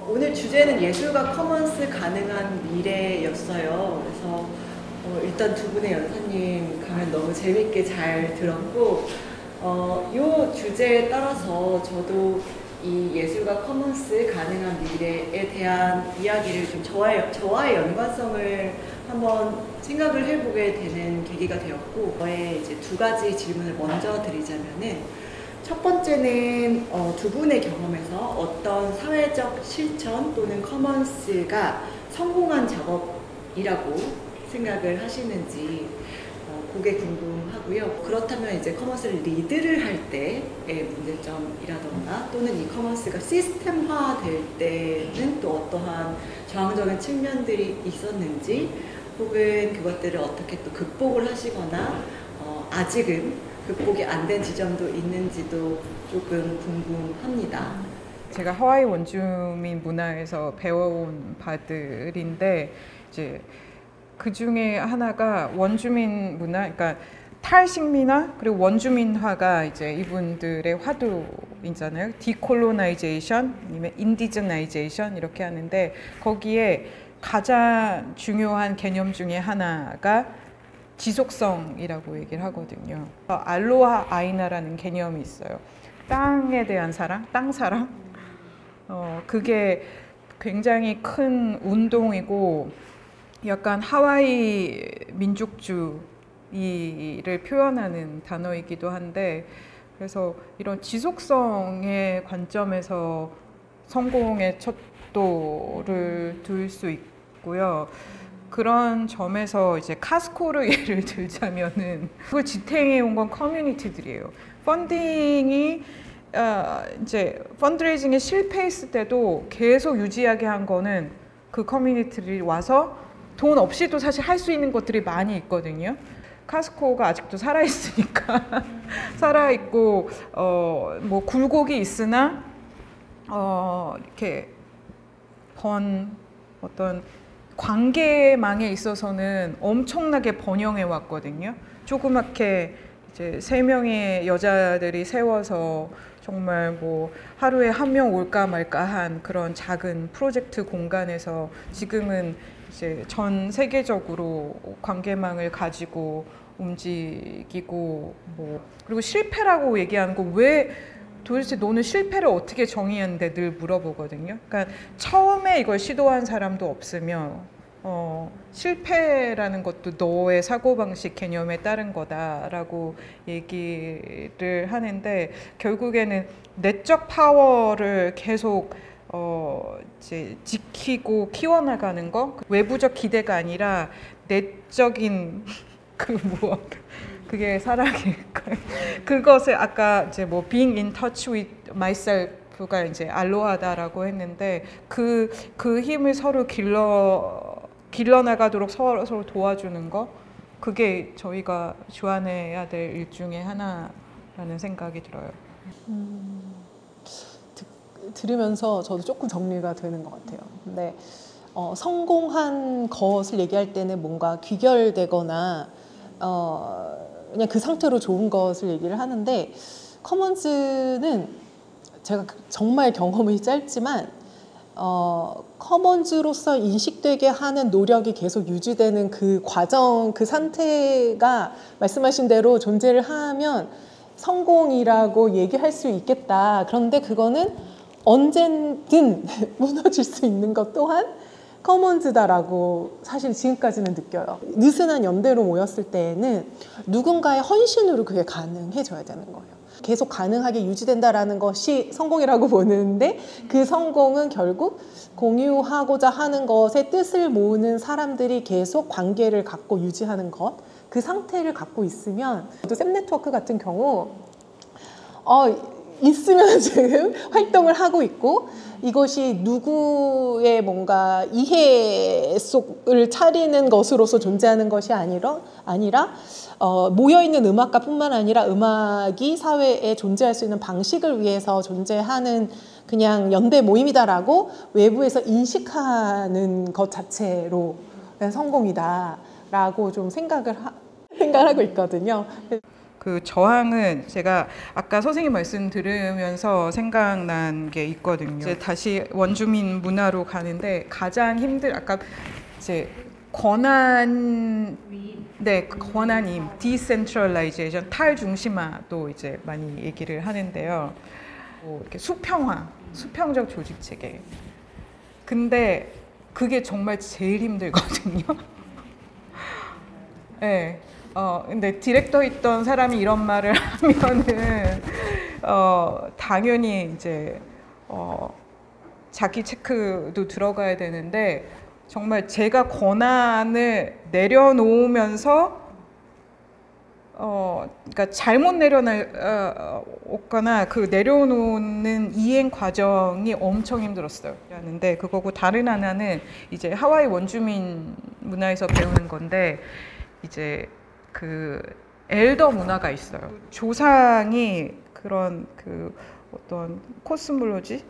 오늘 주제는 예술과 커먼스 가능한 미래였어요. 그래서 일단 두 분의 연사님 강연 너무 재밌게 잘 들었고, 이 주제에 따라서 저도 이 예술과 커먼스 가능한 미래에 대한 이야기를 좀 저와의 연관성을 한번 생각을 해보게 되는 계기가 되었고, 저의 이제 두 가지 질문을 먼저 드리자면은, 첫 번째는 두 분의 경험에서 어떤 사회적 실천 또는 커먼스가 성공한 작업이라고 생각을 하시는지 그게 궁금하고요. 그렇다면 이제 커먼스를 리드를 할 때의 문제점이라던가 또는 이 커먼스가 시스템화 될 때는 또 어떠한 저항적인 측면들이 있었는지, 혹은 그것들을 어떻게 또 극복을 하시거나 아직은 극복이 안 된 지점도 있는지도 조금 궁금합니다. 제가 하와이 원주민 문화에서 배워온 바들인데, 이제 그 중에 하나가 원주민 문화, 그러니까 탈식민화 그리고 원주민화가 이제 이분들의 화두이잖아요. 디콜로나이제이션 아니면 인디저나이제이션 이렇게 하는데, 거기에 가장 중요한 개념 중에 하나가 지속성이라고 얘기를 하거든요. 알로하 아이나라는 개념이 있어요. 땅에 대한 사랑, 땅 사랑. 그게 굉장히 큰 운동이고, 약간 하와이 민족주의를 표현하는 단어이기도 한데, 그래서 이런 지속성의 관점에서 성공의 척도를 둘 수 있고요. 그런 점에서 이제 카스코를 예를 들자면은, 그걸 지탱해 온 건 커뮤니티들이에요. 펀딩이 이제 펀드레이징에 실패했을 때도 계속 유지하게 한 거는 그 커뮤니티들이 와서 돈 없이도 사실 할 수 있는 것들이 많이 있거든요. 카스코가 아직도 살아있으니까 살아있고, 뭐 굴곡이 있으나 이렇게 어떤 관계망에 있어서는 엄청나게 번영해 왔거든요. 조그맣게 이제 3명의 여자들이 세워서 정말 뭐 하루에 한 명 올까 말까 한 그런 작은 프로젝트 공간에서 지금은 이제 전 세계적으로 관계망을 가지고 움직이고, 뭐 그리고 실패라고 얘기하는 거 왜 도대체 너는 실패를 어떻게 정의하는데 늘 물어보거든요. 그러니까 처음에 이걸 시도한 사람도 없으며, 실패라는 것도 너의 사고방식 개념에 따른 거다라고 얘기를 하는데, 결국에는 내적 파워를 계속 이제 지키고 키워나가는 거, 외부적 기대가 아니라 내적인 그게 사랑일까요? 그것을 아까 이제 뭐 being in touch with myself가 이제 알로하다라고 했는데, 그 힘을 서로 길러나가도록 서로 도와주는 거, 그게 저희가 주안해야 될 일 중에 하나라는 생각이 들어요. 들으면서 저도 조금 정리가 되는 것 같아요. 근데 성공한 것을 얘기할 때는 뭔가 귀결되거나 그냥 그 상태로 좋은 것을 얘기를 하는데, 커먼즈는 제가 정말 경험이 짧지만 커먼즈로서 인식되게 하는 노력이 계속 유지되는 그 과정, 그 상태가 말씀하신 대로 존재를 하면 성공이라고 얘기할 수 있겠다. 그런데 그거는 언제든 무너질 수 있는 것 또한 커먼즈다라고 사실 지금까지는 느껴요. 느슨한 연대로 모였을 때에는 누군가의 헌신으로 그게 가능해져야 되는 거예요. 계속 가능하게 유지된다라는 것이 성공이라고 보는데, 그 성공은 결국 공유하고자 하는 것에 뜻을 모으는 사람들이 계속 관계를 갖고 유지하는 것, 그 상태를 갖고 있으면, 또 샘 네트워크 같은 경우 있으면 지금 활동을 하고 있고, 이것이 누구의 뭔가 이해 속을 차리는 것으로서 존재하는 것이 아니라 모여있는 음악가뿐만 아니라 음악이 사회에 존재할 수 있는 방식을 위해서 존재하는 그냥 연대 모임이다라고 외부에서 인식하는 것 자체로 성공이다라고 좀 생각을 생각하고 있거든요. 그 저항은 제가 아까 선생님 말씀 들으면서 생각난 게 있거든요. 이제 다시 원주민 문화로 가는데 가장 아까 이제 권한임, 디센트럴라이제이션, 탈중심화도 이제 많이 얘기를 하는데요. 뭐 이렇게 수평적 조직 체계. 근데 그게 정말 제일 힘들거든요. 네. 근데 디렉터 있던 사람이 이런 말을 하면은 당연히 이제 자기 체크도 들어가야 되는데 정말 제가 권한을 내려놓으면서 그러니까 잘못 내려놓거나 그 내려놓는 이행 과정이 엄청 힘들었어요. 근데 그거고 다른 하나는 이제 하와이 원주민 문화에서 배우는 건데 이제 그 엘더 문화가 있어요. 조상이 그런 그 어떤 코스몰로지의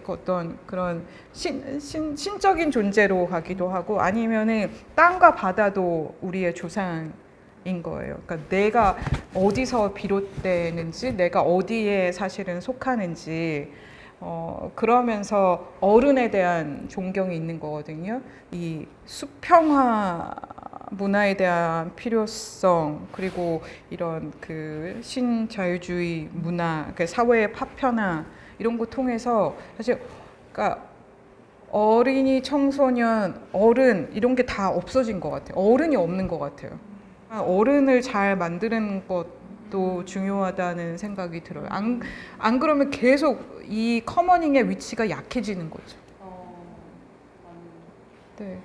어떤 그런 신적인 존재로 가기도 하고 아니면은 땅과 바다도 우리의 조상인 거예요. 그러니까 내가 어디서 비롯되는지, 내가 어디에 사실은 속하는지, 그러면서 어른에 대한 존경이 있는 거거든요. 이 수평화 문화에 대한 필요성, 그리고 이런 그 신자유주의 문화, 그 사회의 파편화 이런 거 통해서 사실 그러니까 어린이, 청소년, 어른 이런 게 다 없어진 것 같아요. 어른이 없는 것 같아요. 어른을 잘 만드는 것도 중요하다는 생각이 들어요. 안 그러면 계속 이 커머닝의 위치가 약해지는 거죠. 네.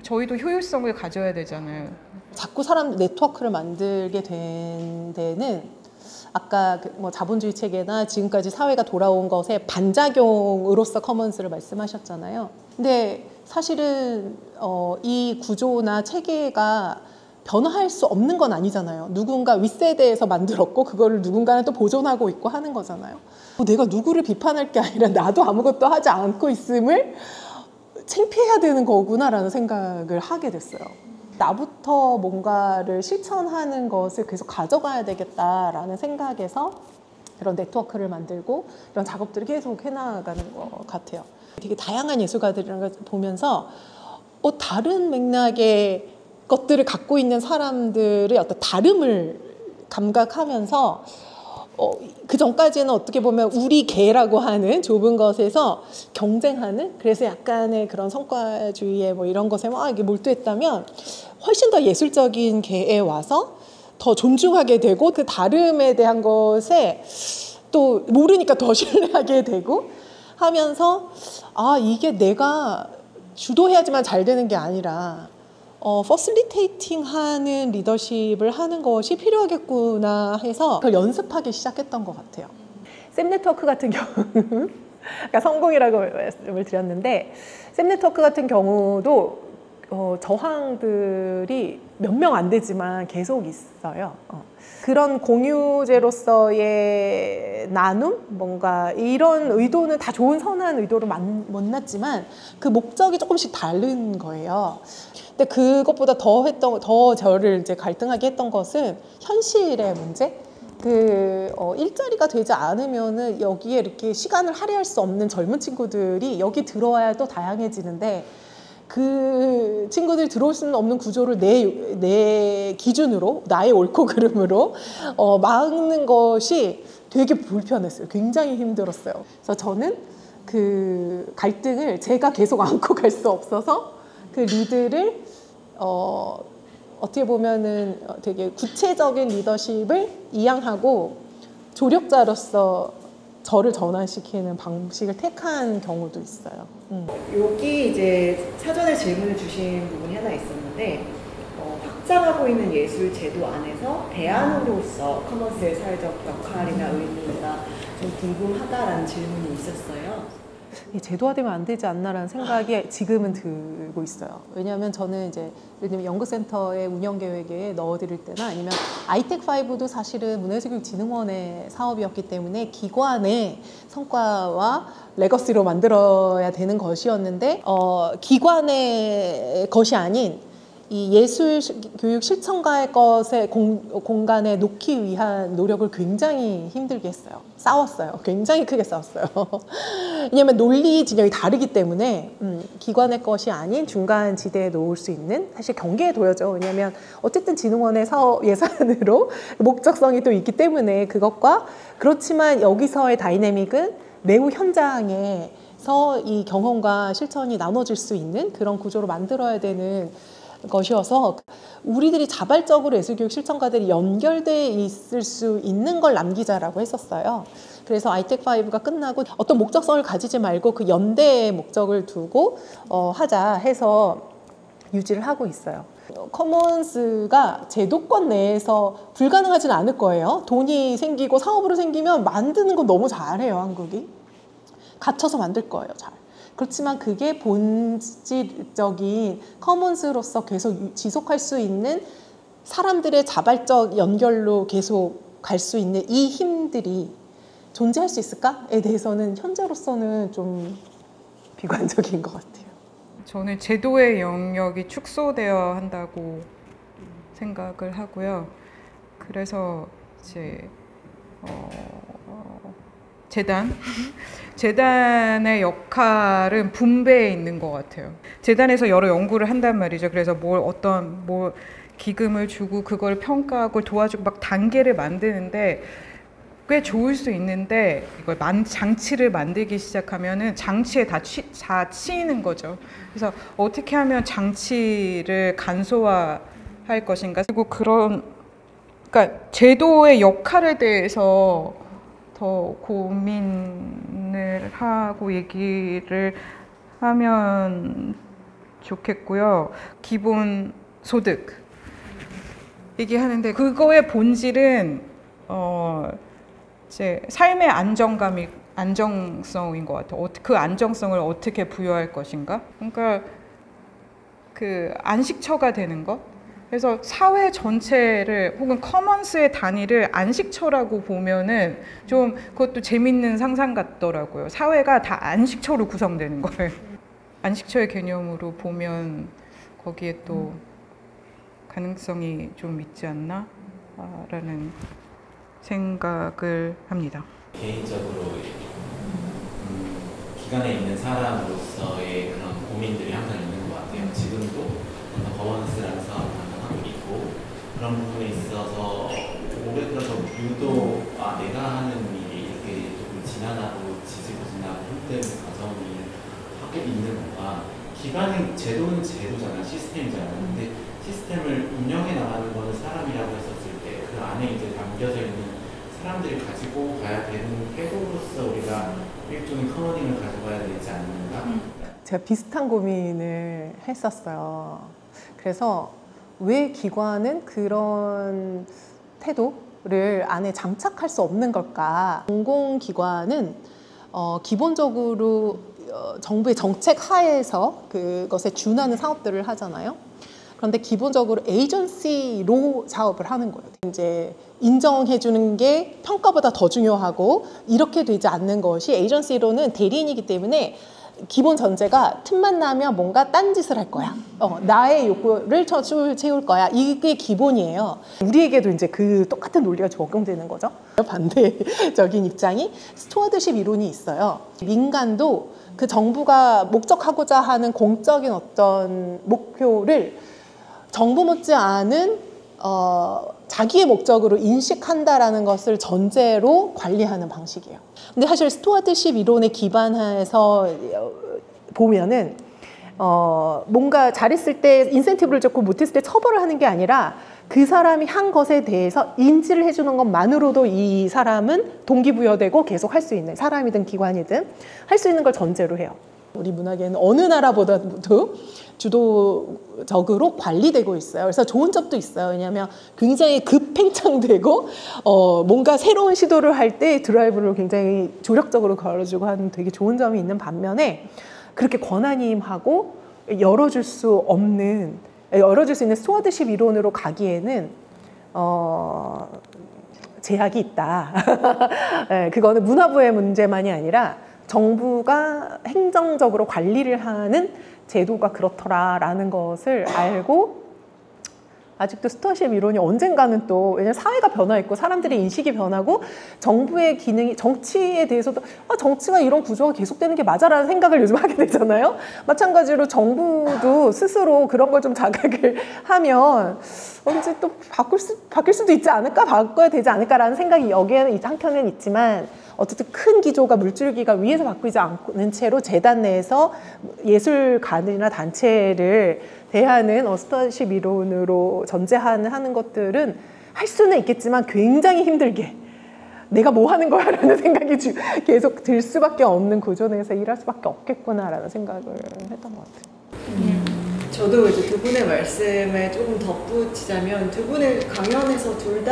저희도 효율성을 가져야 되잖아요. 자꾸 사람 네트워크를 만들게 된 데는 아까 뭐 자본주의 체계나 지금까지 사회가 돌아온 것의 반작용으로서 커먼스를 말씀하셨잖아요. 근데 사실은 이 구조나 체계가 변화할 수 없는 건 아니잖아요. 누군가 윗세대에서 만들었고 그거를 누군가는 또 보존하고 있고 하는 거잖아요. 내가 누구를 비판할 게 아니라 나도 아무것도 하지 않고 있음을 창피해야 되는 거구나라는 생각을 하게 됐어요. 나부터 뭔가를 실천하는 것을 계속 가져가야 되겠다라는 생각에서 이런 네트워크를 만들고 이런 작업들을 계속 해나가는 것 같아요. 되게 다양한 예술가들이랑 걸 보면서 다른 맥락의 것들을 갖고 있는 사람들의 어떤 다름을 감각하면서 그 전까지는 어떻게 보면 우리 개라고 하는 좁은 것에서 경쟁하는, 그래서 약간의 그런 성과주의에 뭐 이런 것에 막 이게 몰두했다면 훨씬 더 예술적인 개에 와서 더 존중하게 되고 그 다름에 대한 것에 또 모르니까 더 신뢰하게 되고 하면서 이게 내가 주도해야지만 잘 되는 게 아니라 퍼실리테이팅 하는 리더십을 하는 것이 필요하겠구나 해서 그걸 연습하기 시작했던 것 같아요. 샘 네트워크 같은 경우는 아까 성공이라고 말씀을 드렸는데 샘 네트워크 같은 경우도 저항들이 몇 명 안 되지만 계속 있어요. 그런 공유제로서의 나눔? 뭔가 이런 의도는 다 좋은 선한 의도로 만났지만 그 목적이 조금씩 다른 거예요. 근데 그것보다 더 저를 이제 갈등하게 했던 것은 현실의 문제? 일자리가 되지 않으면은 여기에 이렇게 시간을 할애할 수 없는 젊은 친구들이 여기 들어와야 또 다양해지는데 그 친구들이 들어올 수는 없는 구조를 내 기준으로, 나의 옳고 그름으로 막는 것이 되게 불편했어요. 굉장히 힘들었어요. 그래서 저는 그 갈등을 제가 계속 안고 갈 수 없어서 그 리드를 어떻게 보면은 되게 구체적인 리더십을 이양하고 조력자로서 저를 전환시키는 방식을 택한 경우도 있어요. 여기 이제 사전에 질문을 주신 부분이 하나 있었는데 확장하고 있는 예술 제도 안에서 대안으로서 커먼스의 사회적 역할이나 의미가 좀 궁금하다라는 질문이 있었어요. 제도화되면 안 되지 않나라는 생각이 지금은 들고 있어요. 왜냐하면 저는 이제 예를 들면 연구센터의 운영 계획에 넣어드릴 때나 아니면 아이텍5도 사실은 문화예술교육진흥원의 사업이었기 때문에 기관의 성과와 레거시로 만들어야 되는 것이었는데 기관의 것이 아닌 이 예술 교육 실천가의 것에 공간에 놓기 위한 노력을 굉장히 힘들게 했어요. 싸웠어요. 굉장히 크게 싸웠어요. 왜냐하면 논리 진영이 다르기 때문에 기관의 것이 아닌 중간 지대에 놓을 수 있는, 사실 경계에 놓여져. 왜냐하면 어쨌든 진흥원의 사업 예산으로 목적성이 또 있기 때문에 그것과, 그렇지만 여기서의 다이내믹은 매우 현장에서 이 경험과 실천이 나눠질 수 있는 그런 구조로 만들어야 되는 것이어서, 우리들이 자발적으로 예술교육 실천가들이 연결돼 있을 수 있는 걸 남기자라고 했었어요. 그래서 아이텍5가 끝나고 어떤 목적성을 가지지 말고 그 연대의 목적을 두고 하자 해서 유지를 하고 있어요. 커먼스가 제도권 내에서 불가능하지는 않을 거예요. 돈이 생기고 사업으로 생기면 만드는 거 너무 잘해요, 한국이. 갇혀서 만들 거예요, 잘. 그렇지만 그게 본질적인 커먼스로서 계속 지속할 수 있는, 사람들의 자발적 연결로 계속 갈 수 있는 이 힘들이 존재할 수 있을까에 대해서는 현재로서는 좀 비관적인 것 같아요. 저는 제도의 영역이 축소되어야 한다고 생각을 하고요. 그래서 이제 재단의 역할은 분배에 있는 것 같아요. 재단에서 여러 연구를 한단 말이죠. 그래서 어떤 기금을 주고 그걸 평가하고 도와주고 막 단계를 만드는데 꽤 좋을 수 있는데, 이걸 장치를 만들기 시작하면은 장치에 다 치이는 거죠. 그래서 어떻게 하면 장치를 간소화할 것인가. 그리고 그러니까 제도의 역할에 대해서 더 고민을 하고 얘기를 하면 좋겠고요. 기본 소득 얘기하는데, 그거의 본질은 이제 삶의 안정성인 것 같아요. 그 안정성을 어떻게 부여할 것인가. 그러니까 그 안식처가 되는 것. 그래서 사회 전체를, 혹은 커먼스의 단위를 안식처라고 보면은 좀 그것도 재밌는 상상 같더라고요. 사회가 다 안식처로 구성되는 거예요. 안식처의 개념으로 보면 거기에 또 가능성이 좀 있지 않나? 라는 생각을 합니다. 개인적으로 기관에 있는 사람으로서의 그런 고민들이 항상 있는 것 같아요. 지금도 거버넌스라는 사업을 하고 있고, 그런 부분에 있어서 올해 들어서 유독 내가 하는 일이 이렇게 조금 지난하고 지지부진하고 힘든 과정이 하고 있는 거가, 기관의 제도는 제도잖아, 시스템이잖아. 근데 시스템을 운영해 나가는 거는 사람이라고 했었을 때 그 안에 이제 담겨져 있는 사람들이 가지고 가야 되는 태도로서 우리가 일종의 커머닝을 가져가야 되지 않는가? 제가 비슷한 고민을 했었어요. 그래서 왜 기관은 그런 태도를 안에 장착할 수 없는 걸까? 공공기관은 기본적으로 정부의 정책 하에서 그것에 준하는 사업들을 하잖아요. 그런데 기본적으로 에이전시로 사업을 하는 거예요. 이제 인정해주는 게 평가보다 더 중요하고, 이렇게 되지 않는 것이, 에이전시로는 대리인이기 때문에 기본 전제가 틈만 나면 뭔가 딴짓을 할 거야. 나의 욕구를 채울 거야. 이게 기본이에요. 우리에게도 이제 그 똑같은 논리가 적용되는 거죠. 반대적인 입장이 스튜어드십 이론이 있어요. 민간도 그 정부가 목적하고자 하는 공적인 어떤 목표를 정부 못지않은 자기의 목적으로 인식한다라는 것을 전제로 관리하는 방식이에요. 근데 사실 스튜어드십 이론에 기반해서 보면은 뭔가 잘했을 때 인센티브를 줬고 못했을 때 처벌을 하는 게 아니라, 그 사람이 한 것에 대해서 인지를 해주는 것만으로도 이 사람은 동기부여되고 계속 할 수 있는, 사람이든 기관이든 할 수 있는 걸 전제로 해요. 우리 문화계는 어느 나라보다도 주도적으로 관리되고 있어요. 그래서 좋은 점도 있어요. 왜냐하면 굉장히 급팽창되고 뭔가 새로운 시도를 할 때 드라이브를 굉장히 조력적으로 걸어주고 하는 되게 좋은 점이 있는 반면에, 그렇게 권한임하고 열어줄 수 있는 스튜어드십 이론으로 가기에는 제약이 있다. 네, 그거는 문화부의 문제만이 아니라 정부가 행정적으로 관리를 하는 제도가 그렇더라라는 것을 알고 아직도 스튜어십 이론이 언젠가는 또, 왜냐면 사회가 변화했고 사람들의 인식이 변하고 정부의 기능이, 정치에 대해서도 정치가 이런 구조가 계속되는 게 맞아라는 생각을 요즘 하게 되잖아요. 마찬가지로 정부도 스스로 그런 걸 좀 자각을 하면 언제 또 바뀔 수도 있지 않을까, 바꿔야 되지 않을까라는 생각이 여기에는 한켠에는 있지만, 어쨌든 큰 기조가, 물줄기가 위에서 바뀌지 않는 채로 재단 내에서 예술가들이나 단체를 대하는 스튜어십 이론으로 전제하는 것들은 할 수는 있겠지만 굉장히 힘들게 내가 뭐 하는 거야 라는 생각이 계속 들 수밖에 없는 구조 내에서 일할 수밖에 없겠구나라는 생각을 했던 것 같아요. 저도 이제 두 분의 말씀에 조금 덧붙이자면, 두 분의 강연에서 두 분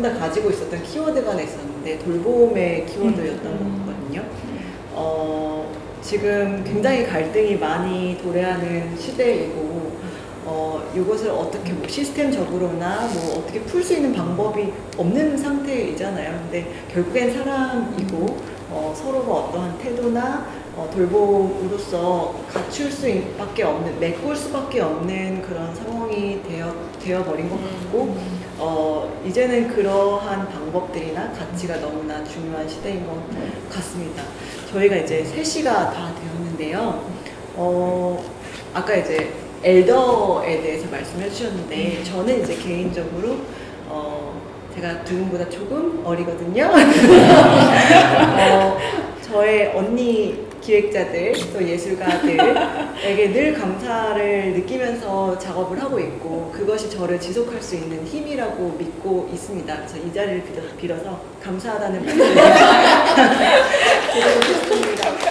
다 가지고 있었던 키워드가 있었는데 돌봄의 키워드였던 거거든요. 지금 굉장히 갈등이 많이 도래하는 시대이고, 이것을 어떻게 뭐 시스템적으로나 뭐 어떻게 풀 수 있는 방법이 없는 상태이잖아요. 근데 결국엔 사람이고, 서로가 어떠한 태도나 돌봄으로서 갖출 수밖에 없는, 메꿀 수밖에 없는 그런 상황이 되어버린 것 같고, 이제는 그러한 방법들이나 가치가 너무나 중요한 시대인 것 같습니다. 저희가 이제 3시가 다 되었는데요. 아까 이제 엘더에 대해서 말씀해 주셨는데, 저는 이제 개인적으로 제가 두 분보다 조금 어리거든요. 저의 언니 기획자들, 또 예술가들에게 늘 감사를 느끼면서 작업을 하고 있고, 그것이 저를 지속할 수 있는 힘이라고 믿고 있습니다. 그래서 이 자리를 빌어서 감사하다는 말씀을 드리고 싶습니다.